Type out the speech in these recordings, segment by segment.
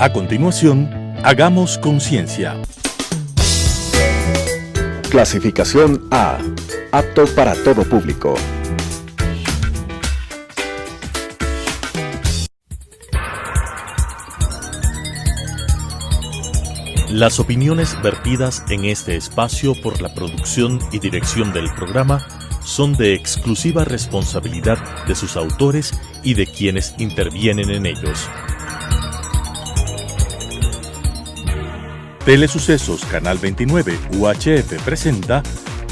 A continuación, hagamos conciencia. Clasificación A. Apto para todo público. Las opiniones vertidas en este espacio por la producción y dirección del programa son de exclusiva responsabilidad de sus autores y de quienes intervienen en ellos. Telesucesos Canal 29 UHF presenta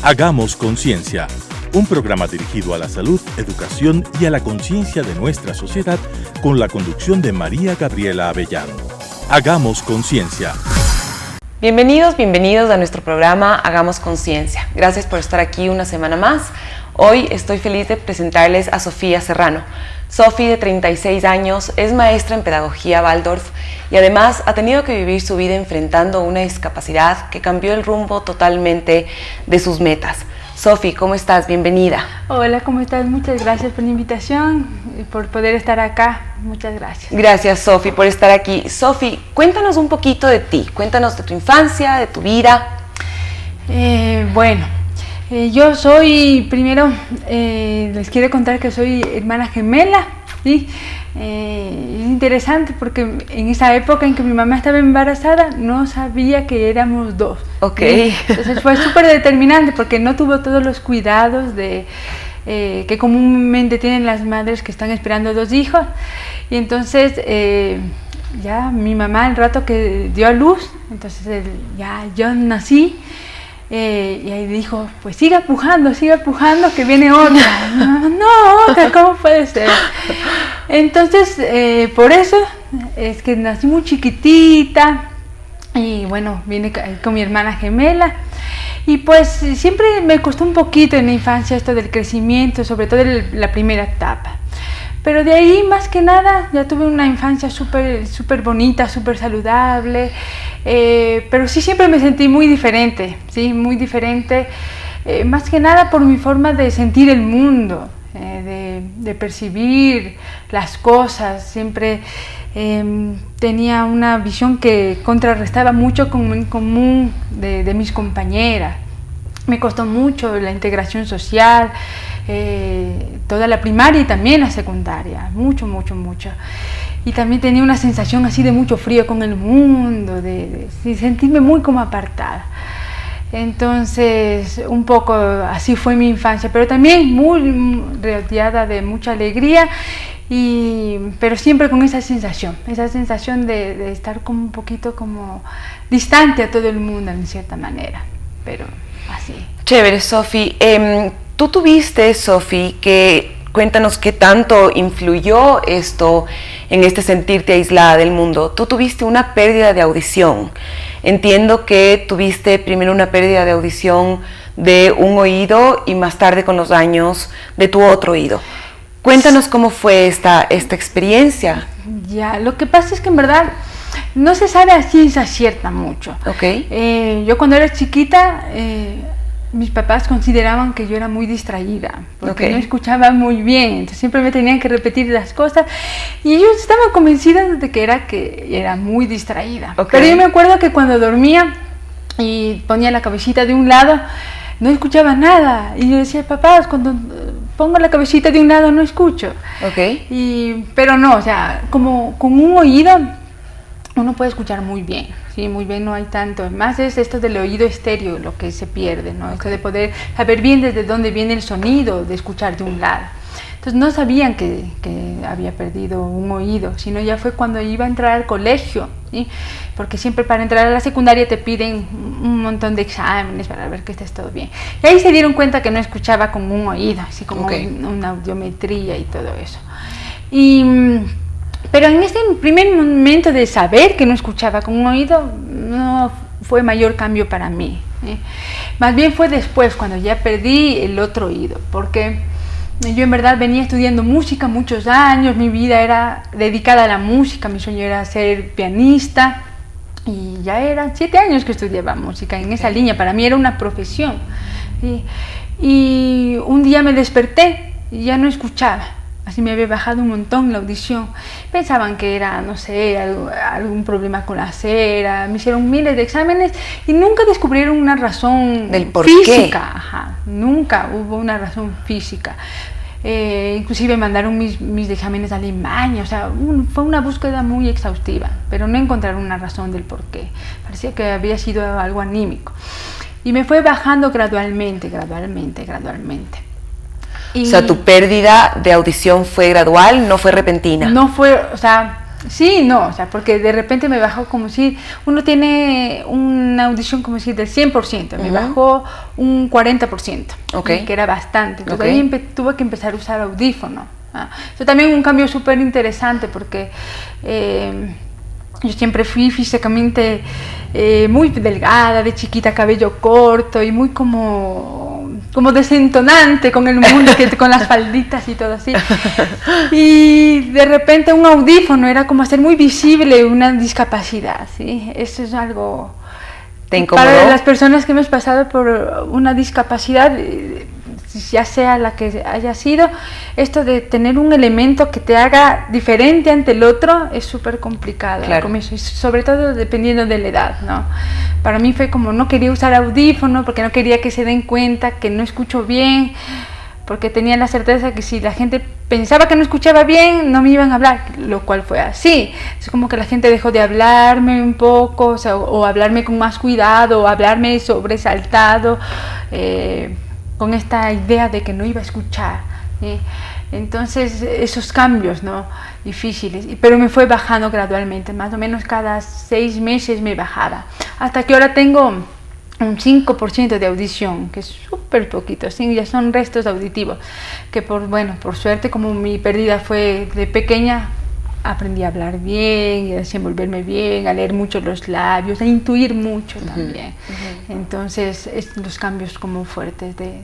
Hagamos Conciencia, un programa dirigido a la salud, educación y a la conciencia de nuestra sociedad con la conducción de María Gabriela Avellano. Hagamos Conciencia. Bienvenidos a nuestro programa Hagamos Conciencia. Gracias por estar aquí una semana más. Hoy estoy feliz de presentarles a Sofía Serrano. Sofi, de 36 años, es maestra en pedagogía Waldorf y además ha tenido que vivir su vida enfrentando una discapacidad que cambió el rumbo totalmente de sus metas. Sofi, ¿cómo estás? Bienvenida. Hola, ¿cómo estás? Muchas gracias por la invitación y por poder estar acá. Muchas gracias. Gracias, Sofi, por estar aquí. Sofi, cuéntanos un poquito de ti. Cuéntanos de tu infancia, de tu vida. Yo soy, primero, les quiero contar que soy hermana gemela, ¿sí? Es interesante porque en esa época en que mi mamá estaba embarazada no sabía que éramos dos. Ok. ¿Sí? Entonces fue súper determinante porque no tuvo todos los cuidados que comúnmente tienen las madres que están esperando dos hijos. Y entonces ya mi mamá, el rato que dio a luz, entonces ya yo nací. Y ahí dijo, pues siga pujando, que viene otra. No, otra, ¿cómo puede ser? Entonces, por eso es que nací muy chiquitita y bueno, vine con mi hermana gemela. Y pues siempre me costó un poquito en la infancia esto del crecimiento, sobre todo en la primera etapa. Pero de ahí, más que nada, ya tuve una infancia súper bonita, súper saludable, pero sí siempre me sentí muy diferente, ¿sí? Muy diferente, más que nada por mi forma de sentir el mundo, de percibir las cosas. Siempre tenía una visión que contrarrestaba mucho con el común de mis compañeras. Me costó mucho la integración social, toda la primaria y también la secundaria, mucho. Y también tenía una sensación así de mucho frío con el mundo, de sentirme muy como apartada. Entonces, un poco así fue mi infancia, pero también muy rodeada de mucha alegría, pero siempre con esa sensación de estar como un poquito como distante a todo el mundo en cierta manera, pero así. Chévere, Sofi. Tú tuviste, Sofi, cuéntanos qué tanto influyó esto en este sentirte aislada del mundo. Tú tuviste una pérdida de audición. Entiendo que tuviste primero una pérdida de audición de un oído y más tarde con los años de tu otro oído. Cuéntanos cómo fue esta experiencia. Ya, lo que pasa es que en verdad no se sabe a ciencia cierta mucho. Okay. Yo cuando era chiquita, mis papás consideraban que yo era muy distraída, porque no escuchaba muy bien, entonces siempre me tenían que repetir las cosas, y ellos estaban convencidos de que era muy distraída. Pero yo me acuerdo que cuando dormía y ponía la cabecita de un lado, no escuchaba nada, y yo decía, papás, cuando pongo la cabecita de un lado no escucho. Pero no, o sea, como con un oído uno puede escuchar muy bien. Sí, muy bien, no hay tanto. Más es esto del oído estéreo lo que se pierde, ¿no? Esto de poder saber bien desde dónde viene el sonido, de escuchar de un lado. Entonces no sabían que había perdido un oído, sino ya fue cuando iba a entrar al colegio, ¿sí? Porque siempre para entrar a la secundaria te piden un montón de exámenes para ver que estés todo bien. Y ahí se dieron cuenta que no escuchaba con un oído, así como una audiometría y todo eso. Pero en este primer momento de saber que no escuchaba con un oído, no fue mayor cambio para mí. Más bien fue después, cuando ya perdí el otro oído, porque yo en verdad venía estudiando música muchos años, mi vida era dedicada a la música, mi sueño era ser pianista, y ya eran 7 años que estudiaba música en esa línea, para mí era una profesión. Y un día me desperté y ya no escuchaba. Así me había bajado un montón la audición. Pensaban que era, no sé, algún problema con la cera. Me hicieron miles de exámenes y nunca descubrieron una razón del por física. qué. Ajá, nunca hubo una razón física. Inclusive mandaron mis exámenes a Alemania. O sea, fue una búsqueda muy exhaustiva, pero no encontraron una razón del por qué. Parecía que había sido algo anímico. Y me fue bajando gradualmente. O sea, tu pérdida de audición fue gradual, no fue repentina. No fue, o sea, sí, no, o sea, porque de repente me bajó como si uno tiene una audición como si del 100%, me bajó un 40%, okay, que era bastante. Entonces okay, ahí tuve que empezar a usar audífono. Eso también un cambio súper interesante porque yo siempre fui físicamente muy delgada, de chiquita, cabello corto y muy como desentonante con el mundo, con las falditas y todo así. Y de repente un audífono era como hacer muy visible una discapacidad, ¿sí? Eso es algo... ¿Te incomodó? Para las personas que hemos pasado por una discapacidad, ya sea la que haya sido, esto de tener un elemento que te haga diferente ante el otro es súper complicado, claro, al comienzo, y sobre todo dependiendo de la edad, ¿no? Para mí fue como no quería usar audífono porque no quería que se den cuenta que no escucho bien, porque tenía la certeza que si la gente pensaba que no escuchaba bien, no me iban a hablar, lo cual fue así. Es como que la gente dejó de hablarme un poco, o sea, o hablarme con más cuidado, o hablarme sobresaltado, con esta idea de que no iba a escuchar, ¿sí? Entonces esos cambios, ¿no?, difíciles, pero me fue bajando gradualmente, más o menos cada 6 meses me bajaba, hasta que ahora tengo un 5% de audición, que es súper poquito, ¿sí? Ya son restos auditivos, que por suerte, como mi pérdida fue de pequeña, aprendí a hablar bien, a desenvolverme bien, a leer mucho los labios, a intuir mucho también. Entonces, los cambios como fuertes de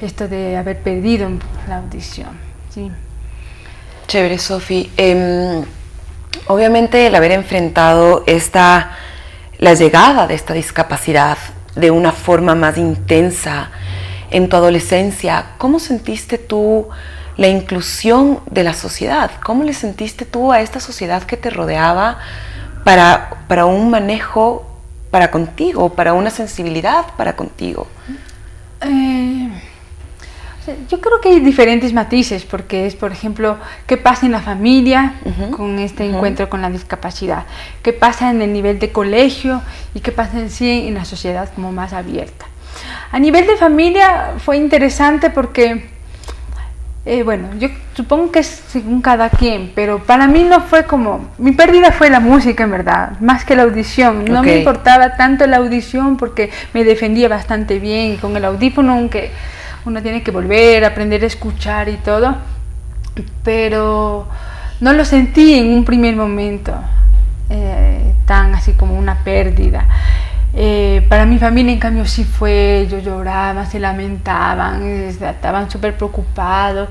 esto de haber perdido la audición, ¿sí? Chévere, Sofi. Obviamente el haber enfrentado la llegada de esta discapacidad de una forma más intensa en tu adolescencia, ¿cómo sentiste tú la inclusión de la sociedad? ¿Cómo le sentiste tú a esta sociedad que te rodeaba para un manejo para contigo, para una sensibilidad para contigo? Yo creo que hay diferentes matices, porque es, por ejemplo, qué pasa en la familia con este encuentro con la discapacidad, qué pasa en el nivel de colegio y qué pasa en sí en la sociedad como más abierta. A nivel de familia fue interesante porque, yo supongo que es según cada quien, pero para mí no fue como, mi pérdida fue la música en verdad, más que la audición. No me importaba tanto la audición porque me defendía bastante bien, y con el audífono, aunque uno tiene que volver a aprender a escuchar y todo, pero no lo sentí en un primer momento tan así como una pérdida. Para mi familia, en cambio, sí fue, ellos lloraban, se lamentaban, estaban súper preocupados,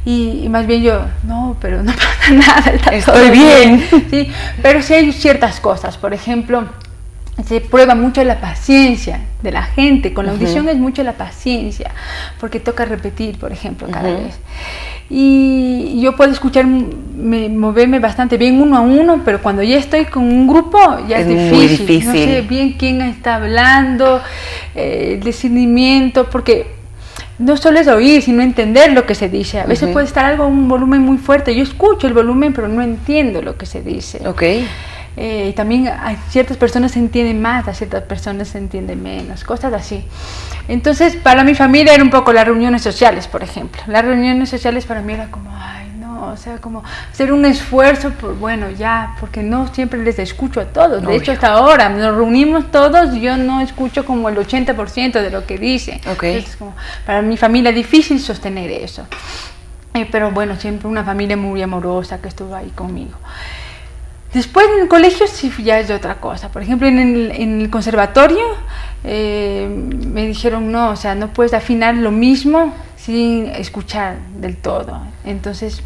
y más bien yo, no, pero no pasa nada, estoy bien. Sí, pero sí hay ciertas cosas, por ejemplo, se prueba mucho la paciencia de la gente, con la audición es mucho la paciencia, porque toca repetir, por ejemplo, cada vez. Y yo puedo moverme bastante bien uno a uno, pero cuando ya estoy con un grupo ya es difícil. Muy difícil. No sé bien quién está hablando, el discernimiento, porque no solo es oír, sino entender lo que se dice. A veces puede estar un volumen muy fuerte, yo escucho el volumen, pero no entiendo lo que se dice. Y también a ciertas personas se entienden más, a ciertas personas se entienden menos, cosas así. Entonces, para mi familia era un poco las reuniones sociales, por ejemplo. Las reuniones sociales para mí era como, ay, no, o sea, como hacer un esfuerzo porque no siempre les escucho a todos. De hecho, hasta ahora nos reunimos todos y yo no escucho como el 80% de lo que dicen. Entonces, como, para mi familia es difícil sostener eso. Pero siempre una familia muy amorosa que estuvo ahí conmigo. Después en el colegio sí ya es otra cosa. Por ejemplo, en el conservatorio me dijeron no puedes afinar lo mismo sin escuchar del todo. Entonces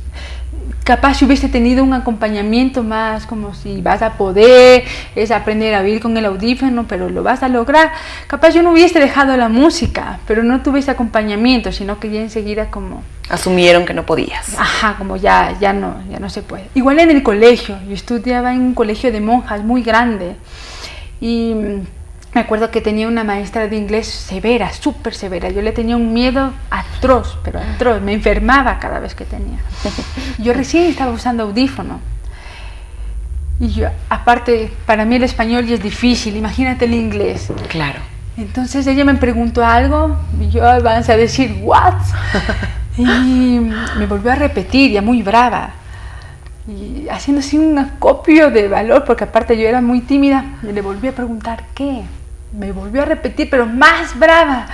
capaz si hubiese tenido un acompañamiento más, como si vas a poder, es aprender a vivir con el audífono, pero lo vas a lograr. Capaz yo no hubiese dejado la música, pero no tuve ese acompañamiento, sino que ya enseguida como... Asumieron que no podías. Ajá, como ya no se puede. Igual en el colegio, yo estudiaba en un colegio de monjas muy grande y me acuerdo que tenía una maestra de inglés severa, súper severa. Yo le tenía un miedo atroz, pero atroz. Me enfermaba cada vez que tenía. Yo recién estaba usando audífono. Y yo, aparte, para mí el español ya es difícil, imagínate el inglés. Claro. Entonces ella me preguntó algo y yo avancé a decir, ¿what? Y me volvió a repetir, ya muy brava. Y haciendo así un acopio de valor, porque aparte yo era muy tímida, y le volví a preguntar, ¿qué? Me volvió a repetir, pero más brava.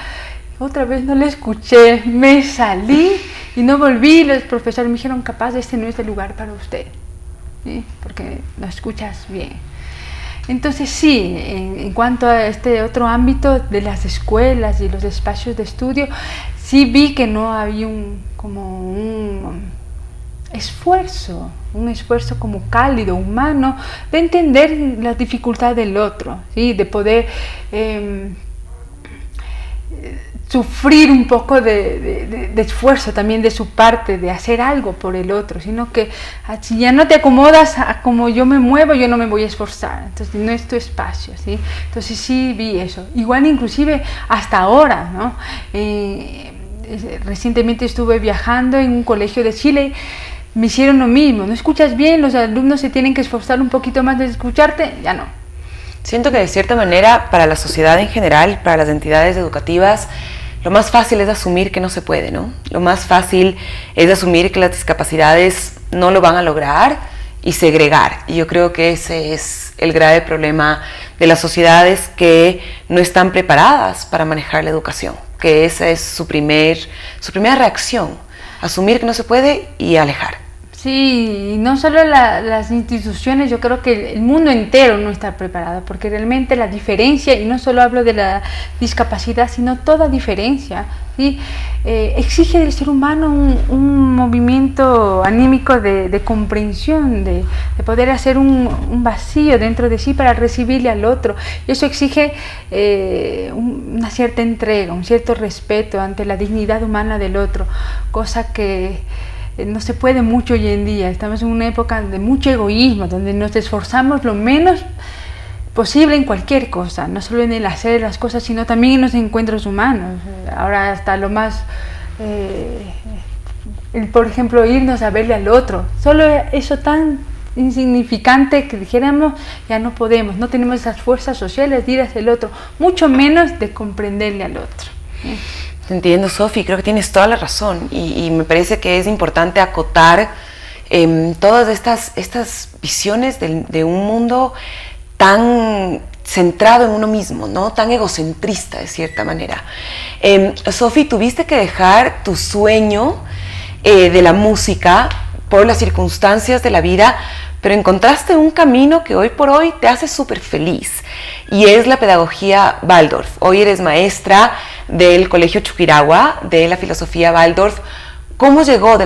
Otra vez no le escuché, me salí y no volví. Los profesores me dijeron, capaz este no es el lugar para usted, ¿sí? Porque no escuchas bien. Entonces sí, en cuanto a este otro ámbito de las escuelas y los espacios de estudio, sí vi que no había un esfuerzo como cálido, humano, de entender la dificultad del otro, ¿sí? De poder sufrir un poco de esfuerzo también de su parte, de hacer algo por el otro, sino que si ya no te acomodas a como yo me muevo, yo no me voy a esforzar, entonces no es tu espacio, ¿sí? Entonces sí vi eso, igual inclusive hasta ahora, ¿no? Recientemente estuve viajando en un colegio de Chile. Me hicieron lo mismo, no escuchas bien, los alumnos se tienen que esforzar un poquito más de escucharte, ya no. Siento que de cierta manera para la sociedad en general, para las entidades educativas, lo más fácil es asumir que no se puede, ¿no? Lo más fácil es asumir que las discapacidades no lo van a lograr y segregar. Y yo creo que ese es el grave problema de las sociedades que no están preparadas para manejar la educación, que esa es su primera reacción, asumir que no se puede y alejar. Sí, y no solo las instituciones, yo creo que el mundo entero no está preparado, porque realmente la diferencia, y no solo hablo de la discapacidad, sino toda diferencia, ¿sí? Exige del ser humano un movimiento anímico de comprensión, de poder hacer un vacío dentro de sí para recibirle al otro. Y eso exige una cierta entrega, un cierto respeto ante la dignidad humana del otro, cosa que no se puede mucho hoy en día. Estamos en una época de mucho egoísmo, donde nos esforzamos lo menos posible en cualquier cosa, no solo en el hacer las cosas, sino también en los encuentros humanos. Ahora hasta lo más, por ejemplo, irnos a verle al otro, solo eso tan insignificante que dijéramos, ya no podemos, no tenemos esas fuerzas sociales de ir hacia el otro, mucho menos de comprenderle al otro. Te entiendo, Sofi, creo que tienes toda la razón y me parece que es importante acotar todas estas visiones de un mundo tan centrado en uno mismo, ¿no? Tan egocentrista de cierta manera. Sofi, tuviste que dejar tu sueño de la música por las circunstancias de la vida, pero encontraste un camino que hoy por hoy te hace súper feliz y es la pedagogía Waldorf. Hoy eres maestra del Colegio Chuquiragua, de la filosofía Waldorf. ¿Cómo llegó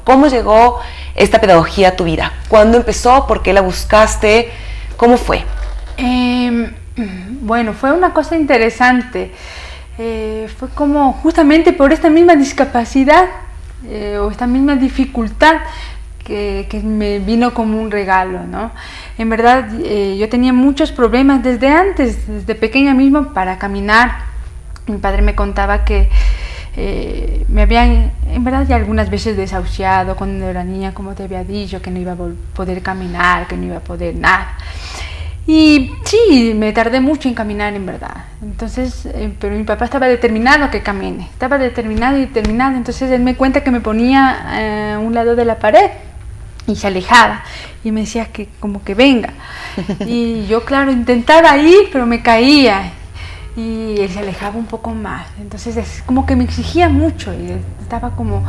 cómo llegó esta pedagogía a tu vida? ¿Cuándo empezó? ¿Por qué la buscaste? ¿Cómo fue? Bueno, fue una cosa interesante. Fue como justamente por esta misma discapacidad o esta misma dificultad que me vino como un regalo, ¿no? En verdad, yo tenía muchos problemas desde antes, desde pequeña mismo, para caminar. Mi padre me contaba que me habían, en verdad, ya algunas veces desahuciado cuando era niña, como te había dicho, que no iba a poder caminar, que no iba a poder nada. Y sí, me tardé mucho en caminar, en verdad. Entonces, pero mi papá estaba determinado a que camine, estaba determinado y determinado. Entonces él me cuenta que me ponía a un lado de la pared y se alejaba y me decía que como que venga. Y yo, claro, intentaba ir, pero me caía y él se alejaba un poco más. Entonces es como que me exigía mucho y estaba como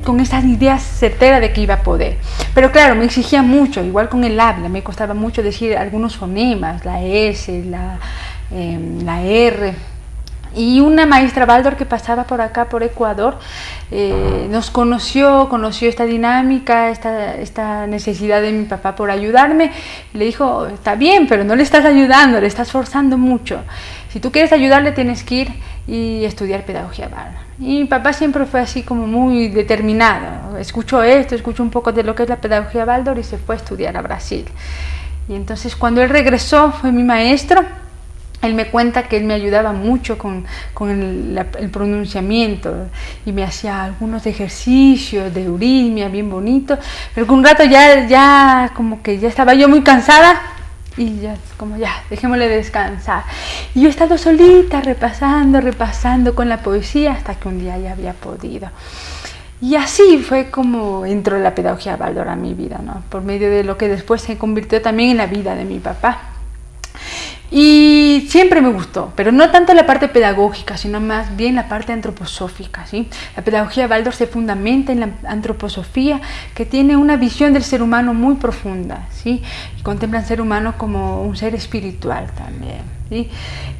con esas ideas certeras de que iba a poder. Pero claro, me exigía mucho, igual con el habla, me costaba mucho decir algunos fonemas, la S, la R. Y una maestra Baldor que pasaba por acá, por Ecuador, nos conoció esta dinámica, esta necesidad de mi papá por ayudarme. Le dijo, está bien, pero no le estás ayudando, le estás forzando mucho. Si tú quieres ayudarle, tienes que ir y estudiar pedagogía Baldor. Y mi papá siempre fue así como muy determinado. Escuchó un poco de lo que es la pedagogía Baldor y se fue a estudiar a Brasil. Y entonces cuando él regresó, fue mi maestro. Él me cuenta que él me ayudaba mucho con el pronunciamiento y me hacía algunos ejercicios de euritmia bien bonitos, pero con un rato ya como que ya estaba yo muy cansada y ya como dejémosle descansar. Y yo he estado solita repasando con la poesía hasta que un día ya había podido. Y así fue como entró la pedagogía Baldor a mi vida, ¿no? Por medio de lo que después se convirtió también en la vida de mi papá. Y siempre me gustó, pero no tanto la parte pedagógica, sino más bien la parte antroposófica, ¿sí? La pedagogía Baldor se fundamenta en la antroposofía, que tiene una visión del ser humano muy profunda, ¿sí? Y contempla al ser humano como un ser espiritual también, ¿sí?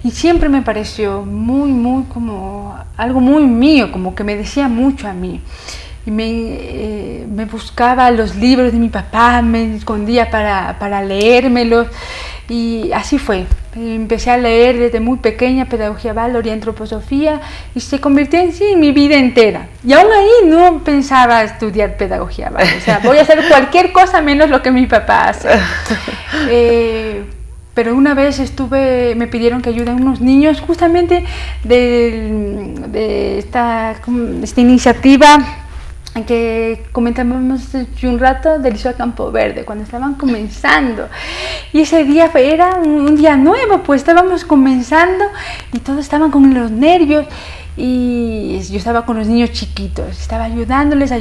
Y siempre me pareció muy como algo muy mío, como que me decía mucho a mí. Y me buscaba los libros de mi papá, me escondía para leérmelos. Y así fue. Empecé a leer desde muy pequeña pedagogía Baldor y antroposofía y se convirtió en mi vida entera. Y aún ahí no pensaba estudiar pedagogía Baldor. O sea, voy a hacer cualquier cosa menos lo que mi papá hace. Pero una vez me pidieron que ayude a unos niños justamente de esta iniciativa que comentamos hace un rato del Liceo Campo Verde, cuando estaban comenzando. Y ese día era un día nuevo, pues estábamos comenzando y todos estaban con los nervios y yo estaba con los niños chiquitos, estaba ayudándoles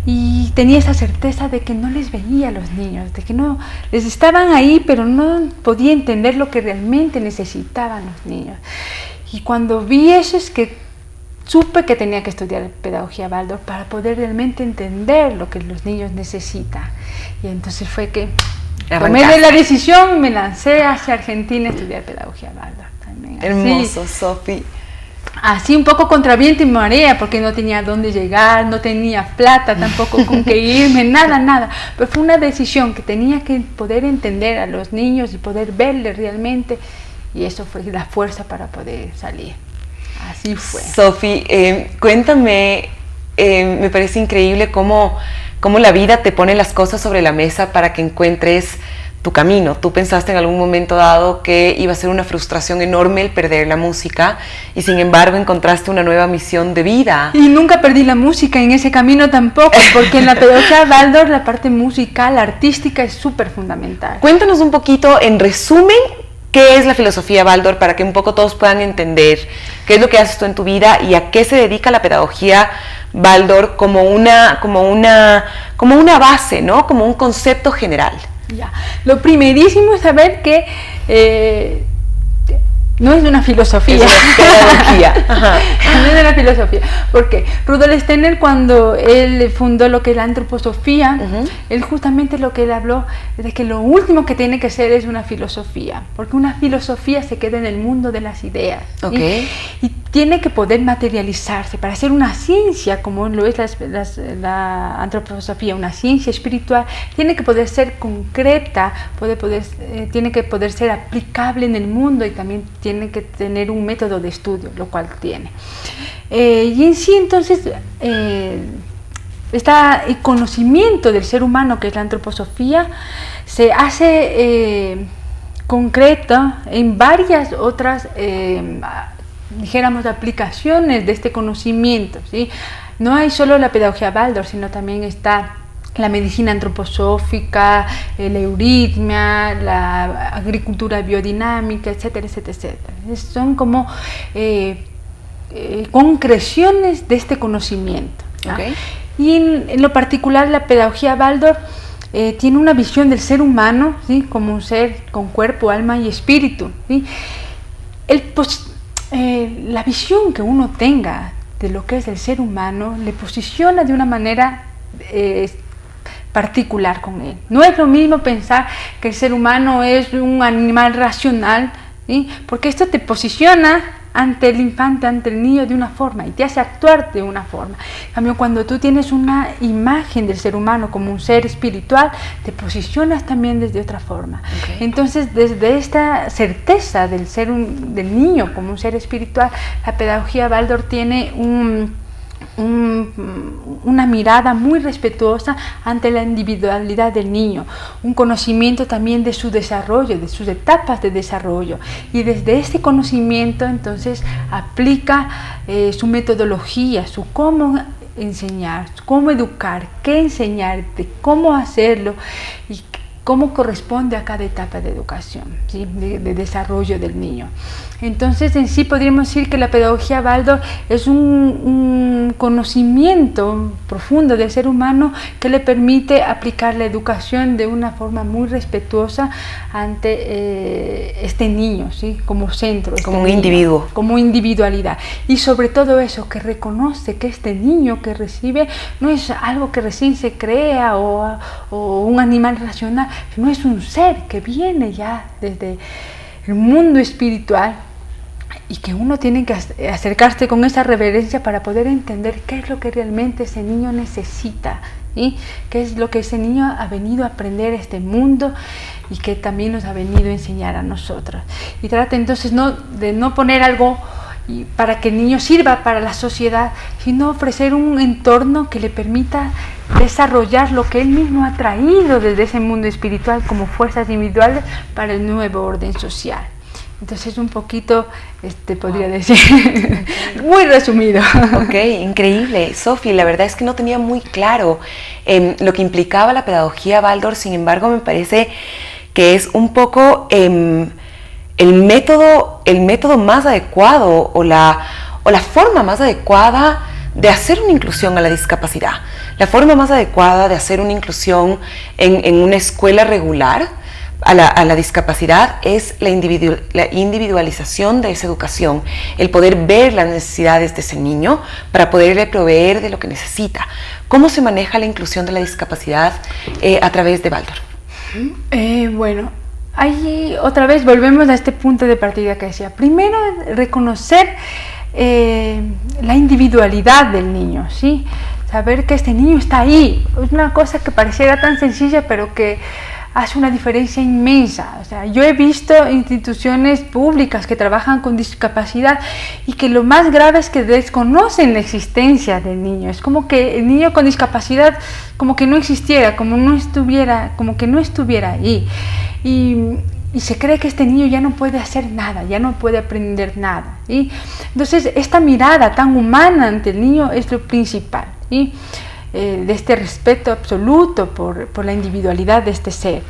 y tenía esa certeza de que no les veía a los niños, de que no les estaban ahí, pero no podía entender lo que realmente necesitaban los niños. Y cuando vi eso es que supe que tenía que estudiar pedagogía Baldor para poder realmente entender lo que los niños necesitan. Y entonces fue que tomé la decisión y me lancé hacia Argentina a estudiar pedagogía Baldor también. Hermoso, Sofi. Así un poco contra viento y marea, porque no tenía dónde llegar, no tenía plata tampoco con que irme, nada. Pero fue una decisión que tenía que poder entender a los niños y poder verles realmente. Y eso fue la fuerza para poder salir. Así fue. Sofi, cuéntame, me parece increíble cómo la vida te pone las cosas sobre la mesa para que encuentres tu camino. Tú pensaste en algún momento dado que iba a ser una frustración enorme el perder la música y sin embargo encontraste una nueva misión de vida. Y nunca perdí la música en ese camino tampoco, porque en la pedagogía Baldor la parte musical, artística es súper fundamental. Cuéntanos un poquito, en resumen, ¿qué es la filosofía Baldor para que un poco todos puedan entender qué es lo que haces tú en tu vida y a qué se dedica la pedagogía Baldor como una base, ¿no? Como un concepto general? Ya. Lo primerísimo es saber que no es una filosofía. Es una pedagogía. No es una filosofía. Porque Rudolf Steiner, cuando él fundó lo que es la antroposofía, él justamente lo que él habló es de que lo último que tiene que ser es una filosofía. Porque una filosofía se queda en el mundo de las ideas. Okay. Y tiene que poder materializarse para ser una ciencia, como lo es la antroposofía, una ciencia espiritual. Tiene que poder ser concreta, tiene que poder ser aplicable en el mundo y también tiene que tener un método de estudio, lo cual tiene. Y en sí, entonces, el conocimiento del ser humano, que es la antroposofía, se hace concreto en varias otras, dijéramos, aplicaciones de este conocimiento, ¿sí? No hay solo la pedagogía Baldor, sino también está la medicina antroposófica, la euritmia, la agricultura biodinámica, etcétera. Son como concreciones de este conocimiento. Okay. Y en lo particular la pedagogía Baldor tiene una visión del ser humano, ¿sí? Como un ser con cuerpo, alma y espíritu, ¿sí? La visión que uno tenga de lo que es el ser humano le posiciona de una manera particular con él. No es lo mismo pensar que el ser humano es un animal racional, ¿sí? Porque esto te posiciona ante el infante, ante el niño de una forma y te hace actuar de una forma. En cambio, cuando tú tienes una imagen del ser humano como un ser espiritual, te posicionas también desde otra forma. Okay. Entonces, desde esta certeza del del niño como un ser espiritual, la pedagogía Waldorf tiene una mirada muy respetuosa ante la individualidad del niño, un conocimiento también de su desarrollo, de sus etapas de desarrollo, y desde este conocimiento entonces aplica su metodología, su cómo enseñar, cómo educar, qué enseñarte, cómo hacerlo y cómo corresponde a cada etapa de educación, ¿sí? de desarrollo del niño. Entonces, en sí podríamos decir que la pedagogía Waldorf es un conocimiento profundo del ser humano que le permite aplicar la educación de una forma muy respetuosa ante este niño, ¿sí? Como centro. Como un individuo. Como individualidad. Y sobre todo eso, que reconoce que este niño que recibe no es algo que recién se crea o un animal racional, sino es un ser que viene ya desde el mundo espiritual, y que uno tiene que acercarse con esa reverencia para poder entender qué es lo que realmente ese niño necesita, ¿sí? Qué es lo que ese niño ha venido a aprender este mundo y que también nos ha venido a enseñar a nosotros. Y trata entonces de no poner algo para que el niño sirva para la sociedad, sino ofrecer un entorno que le permita desarrollar lo que él mismo ha traído desde ese mundo espiritual como fuerzas individuales para el nuevo orden social. Entonces un poquito, podría decir, muy resumido. Ok, increíble. Sofi, la verdad es que no tenía muy claro lo que implicaba la pedagogía Waldorf, sin embargo me parece que es un poco el método más adecuado o la forma más adecuada de hacer una inclusión a la discapacidad, la forma más adecuada de hacer una inclusión en una escuela regular a la discapacidad es la individualización de esa educación, el poder ver las necesidades de ese niño para poderle proveer de lo que necesita. ¿Cómo se maneja la inclusión de la discapacidad a través de Waldorf? Bueno, ahí otra vez volvemos a este punto de partida que decía. Primero, reconocer la individualidad del niño, ¿sí? Saber que este niño está ahí. Es una cosa que pareciera tan sencilla, pero que hace una diferencia inmensa. O sea, yo he visto instituciones públicas que trabajan con discapacidad y que lo más grave es que desconocen la existencia del niño. Es como que el niño con discapacidad como que no existiera, como que no estuviera ahí. Y se cree que este niño ya no puede hacer nada, ya no puede aprender nada, ¿sí? Entonces, esta mirada tan humana ante el niño es lo principal, ¿sí? De este respeto absoluto por la individualidad de este ser.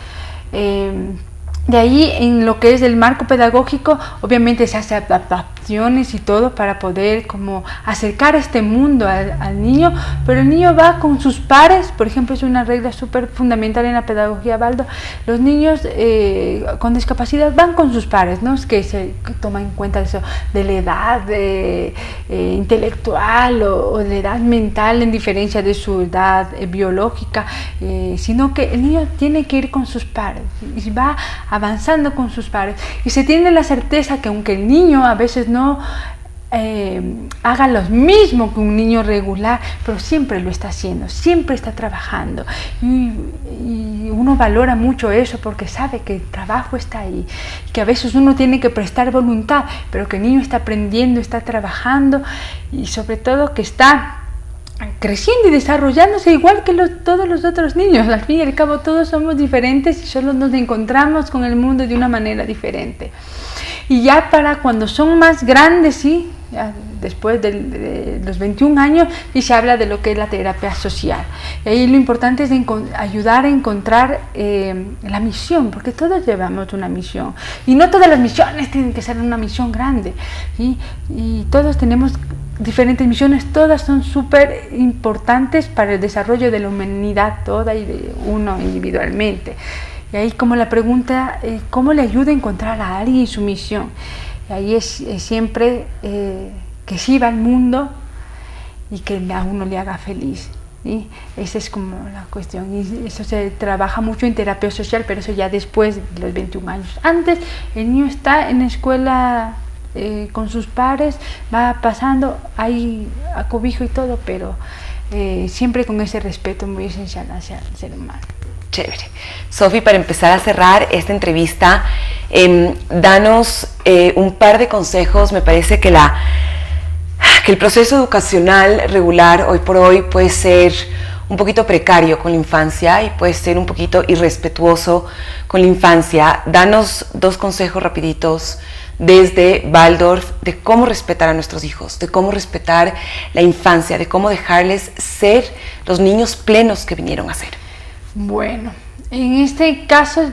De ahí, en lo que es el marco pedagógico, obviamente se hace adaptaciones y todo para poder como acercar este mundo al niño, pero el niño va con sus pares. Por ejemplo, es una regla súper fundamental en la pedagogía Waldorf. Los niños con discapacidad van con sus pares, ¿no? Es que se toma en cuenta eso de la edad intelectual o de la edad mental en diferencia de su edad biológica, sino que el niño tiene que ir con sus pares y va avanzando con sus pares, y se tiene la certeza que aunque el niño a veces no haga lo mismo que un niño regular, pero siempre lo está haciendo, siempre está trabajando, y uno valora mucho eso porque sabe que el trabajo está ahí, que a veces uno tiene que prestar voluntad, pero que el niño está aprendiendo, está trabajando, y sobre todo que está creciendo y desarrollándose igual que todos los otros niños. Al fin y al cabo todos somos diferentes y solo nos encontramos con el mundo de una manera diferente. Y ya para cuando son más grandes, sí, ya después de los 21 años, sí se habla de lo que es la terapia social. Y ahí lo importante es ayudar a encontrar la misión, porque todos llevamos una misión. Y no todas las misiones tienen que ser una misión grande, ¿sí? Y todos tenemos diferentes misiones, todas son súper importantes para el desarrollo de la humanidad toda y de uno individualmente. Y ahí como la pregunta, ¿cómo le ayuda a encontrar a alguien su misión? Y ahí es siempre que sirva al mundo y que a uno le haga feliz, ¿sí? Esa es como la cuestión, y eso se trabaja mucho en terapia social, pero eso ya después de los 21 años. Antes el niño está en la escuela con sus pares, va pasando, hay acobijo y todo, pero siempre con ese respeto muy esencial hacia el ser humano. Chévere. Sofi, para empezar a cerrar esta entrevista, danos un par de consejos. Me parece que el proceso educacional regular hoy por hoy puede ser un poquito precario con la infancia y puede ser un poquito irrespetuoso con la infancia. Danos 2 consejos rapiditos desde Waldorf de cómo respetar a nuestros hijos, de cómo respetar la infancia, de cómo dejarles ser los niños plenos que vinieron a ser. Bueno, en este caso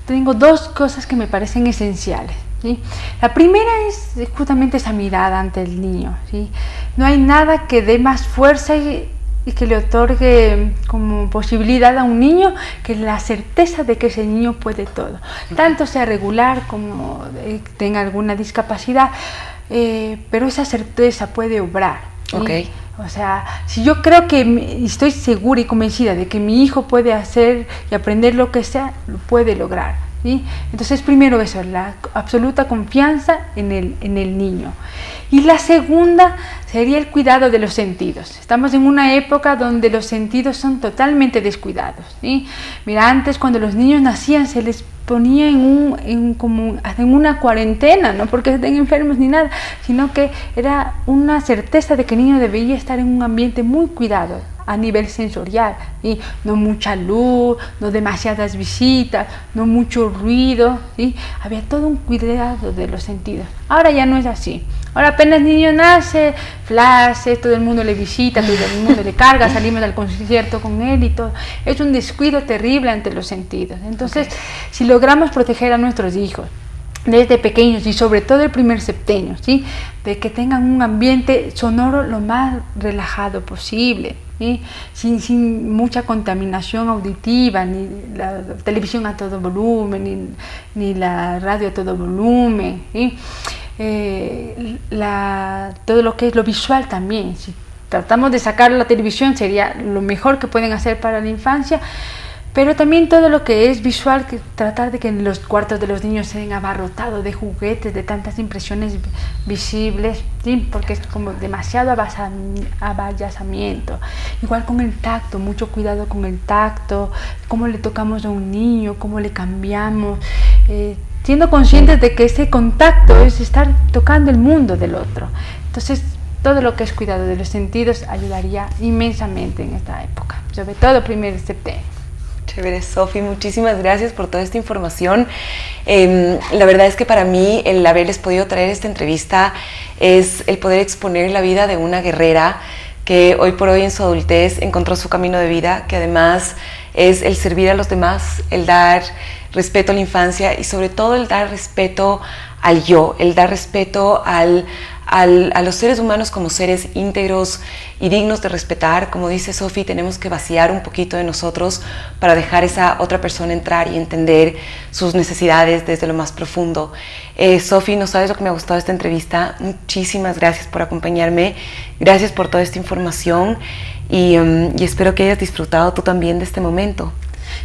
tengo 2 cosas que me parecen esenciales, ¿sí? La primera es justamente esa mirada ante el niño, ¿sí? No hay nada que dé más fuerza y que le otorgue como posibilidad a un niño que la certeza de que ese niño puede todo, tanto sea regular como tenga alguna discapacidad, pero esa certeza puede obrar, ¿sí? Okay. O sea, si yo creo que estoy segura y convencida de que mi hijo puede hacer y aprender lo que sea, lo puede lograr, ¿sí? Entonces, primero eso, la absoluta confianza en el niño. Y la segunda sería el cuidado de los sentidos. Estamos en una época donde los sentidos son totalmente descuidados, ¿sí? Mira, antes cuando los niños nacían se les ponía en una cuarentena, no porque estén enfermos ni nada, sino que era una certeza de que el niño debía estar en un ambiente muy cuidado a nivel sensorial, ¿sí? No mucha luz, no demasiadas visitas, no mucho ruido, ¿sí? Había todo un cuidado de los sentidos. Ahora ya no es así. Ahora apenas el niño nace, flashes, todo el mundo le visita, todo el mundo le carga, salimos al concierto con él y todo. Es un descuido terrible ante los sentidos. Entonces, si logramos proteger a nuestros hijos desde pequeños y sobre todo el primer septenio, ¿sí? De que tengan un ambiente sonoro lo más relajado posible, ¿sí? Sin mucha contaminación auditiva, ni la televisión a todo volumen, ni la radio a todo volumen, ¿sí? Todo lo que es lo visual también. Si tratamos de sacar la televisión sería lo mejor que pueden hacer para la infancia, pero también todo lo que es visual, que tratar de que los cuartos de los niños sean abarrotados de juguetes, de tantas impresiones visibles, ¿sí? Porque es como demasiado avallazamiento. Igual con el tacto, mucho cuidado con el tacto, cómo le tocamos a un niño, cómo le cambiamos, siendo conscientes de que ese contacto es estar tocando el mundo del otro. Entonces, todo lo que es cuidado de los sentidos ayudaría inmensamente en esta época, sobre todo primer septenio. Chévere, Sofi, muchísimas gracias por toda esta información. La verdad es que para mí el haberles podido traer esta entrevista es el poder exponer la vida de una guerrera que hoy por hoy en su adultez encontró su camino de vida, que además es el servir a los demás, el dar respeto a la infancia y sobre todo el dar respeto al yo, el dar respeto a los seres humanos como seres íntegros y dignos de respetar. Como dice Sofi, tenemos que vaciar un poquito de nosotros para dejar esa otra persona entrar y entender sus necesidades desde lo más profundo. Sofi, no sabes lo que me ha gustado de esta entrevista. Muchísimas gracias por acompañarme, gracias por toda esta información y espero que hayas disfrutado tú también de este momento.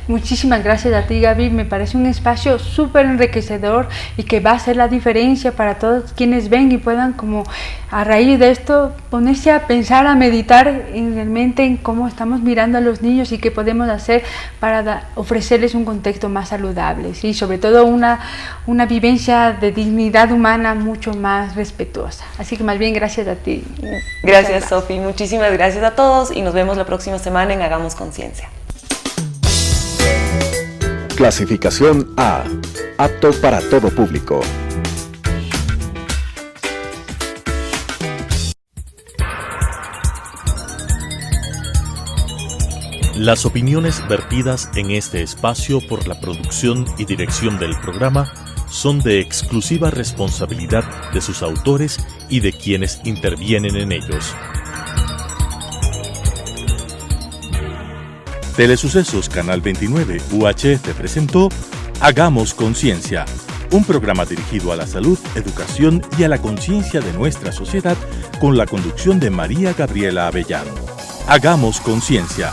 Muchísimas gracias a ti, Gaby. Me parece un espacio súper enriquecedor y que va a hacer la diferencia para todos quienes ven y puedan, como a raíz de esto, ponerse a pensar, a meditar realmente en cómo estamos mirando a los niños y qué podemos hacer para ofrecerles un contexto más saludable, ¿sí? Sobre todo una vivencia de dignidad humana mucho más respetuosa. Así que más bien gracias a ti. Gracias, Sofi. Muchísimas gracias a todos y nos vemos la próxima semana en Hagamos Conciencia. Clasificación A. Apto para todo público. Las opiniones vertidas en este espacio por la producción y dirección del programa son de exclusiva responsabilidad de sus autores y de quienes intervienen en ellos. Telesucesos Canal 29 UHF presentó Hagamos Conciencia, un programa dirigido a la salud, educación y a la conciencia de nuestra sociedad con la conducción de María Gabriela Avellano. Hagamos Conciencia.